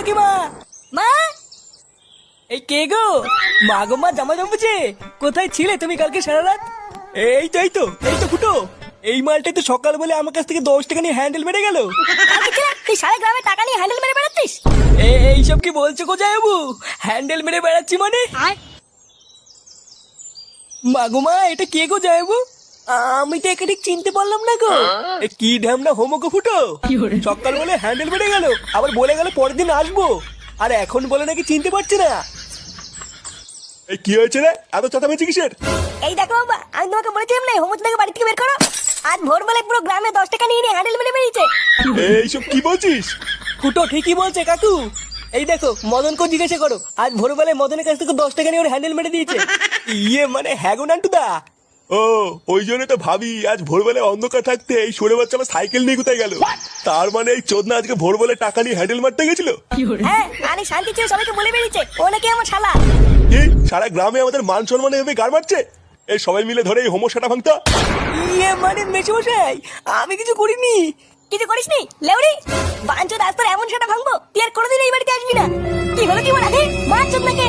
কাকিমা। মা এই কে গো? মা গো মা, জামা জমেছে। কোথায় ছিলে তুমি কালকে সারা রাত? এই তো ফুটো। এই মালটাই তো সকাল বলে আমার কাছ থেকে 10 টাকা নিয়ে হ্যান্ডেল মেরে গেল। তুই সারা গ্রামে টাকা নিয়ে হ্যান্ডেল মেরে বেড়াচ্ছিস? এইসব কি বলছো গো জামাইবাবু? হ্যান্ডেল মেরে বেড়াচ্ছি মানে? মা গো মা, এটা কে গো জামাইবাবু? আমি তো একে ঠিক চিনতে পারলাম না গো। কি ঢ্যামনা হোমো গো ফুটো। সকাল বলে হ্যান্ডেল মেরে গেল, আবার বলে গেল পরের দিন আসবো, আর এখন বলে নাকি চিনতে পারছি না। এই কি হয়েছে রে, এত চেঁচামেচি কিসের? এই দেখো বাবা, আমি তোমাকে বলেছিলাম না হোমচুদাকে বাড়ি থেকে বের করো। আজ ভোরবেলায় পুরো গ্রামে 10 টাকা নিয়ে হ্যান্ডেল মেরে বেরিয়েছে। এইসব কি বলছিস? ফুটো ঠিকই বলছে কাকু। এই দেখো, মদনকে জিজ্ঞাসা করো, আজ ভোরবেলায় মদনের কাছ থেকে 10 টাকা নিয়ে ওর হ্যান্ডেল মেরে দিয়েছে। মানে হ্যাঁ গো নান্টুদা। ও, ওই জন্য তো ভাবি আজ ভোরবেলায় অন্ধকার থাকতে এই সরে বাচ্চা আমার সাইকেল নিয়ে কোথায় গেল। তার মানে এই চোদনা আজকে ভোরবেলায় টাকা নিয়ে হ্যান্ডেল মারতে গেছিল। হ্যাঁ, আরে শান্তি ছিল, সবাইকে বলে বেরিয়েছে ও নাকি আমার শালা। কি সারা গ্রামে আমাদের মান সম্মান এভাবে গাড় মারছে? এই সবাই মিলে ধরে এই হোমোসাটা ভাঙতা। মানে মেশমশাই, আমি কিছু করিনি। কিছু করিসনি লেউড়ি? বাঞ্চোদ আজ তোর এমন সেটা ভাঙবো তুই আর কোনোদিন এই বাড়িতে আসবি না। কি হলো কি বলা? বাঞ্চোদ নাকি?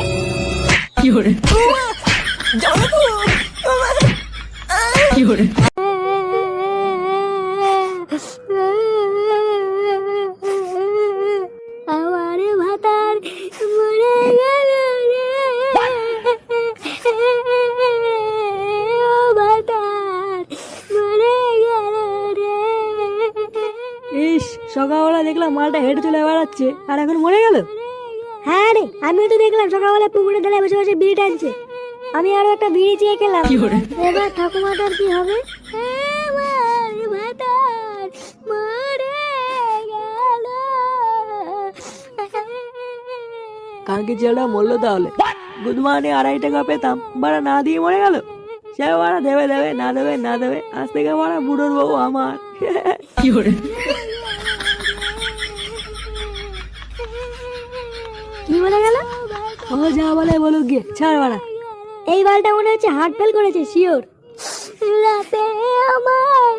আমার ভাতার মরে গেল রে, ও ভাতার মরে গেল রে। ইস, সকালবেলা দেখলাম মালটা হেঁটে চলে বেড়াচ্ছে আর এখন মরে গেল। হ্যাঁ রে, আমিও তো দেখলাম সকালবেলা পুকুরে ধারে বসে বসে বিড়ি টানছে। আমি আরো একটা বিড়ি চেয়ে খেলাম। এবার ঠাকুমাটার কি হবে? আমার ভাতার মরে গেল। কালকে ছেলেটা মরলো তাহলে। গুড মর্নিং 2.5 টাকা পেতাম, বাড়া না দিয়ে মরে গেল। সে বাড়া দেবে দেবে না দেবে না দেবে, আজ থেকে বাড়া বুড়োর বউ আমার। কি বলে গেল? ও যা বলে বলুক গিয়ে, ছাড় বাড়া। এই বালটা মনে হচ্ছে হার্ট ফেল করেছে শিওর। রাতে আমার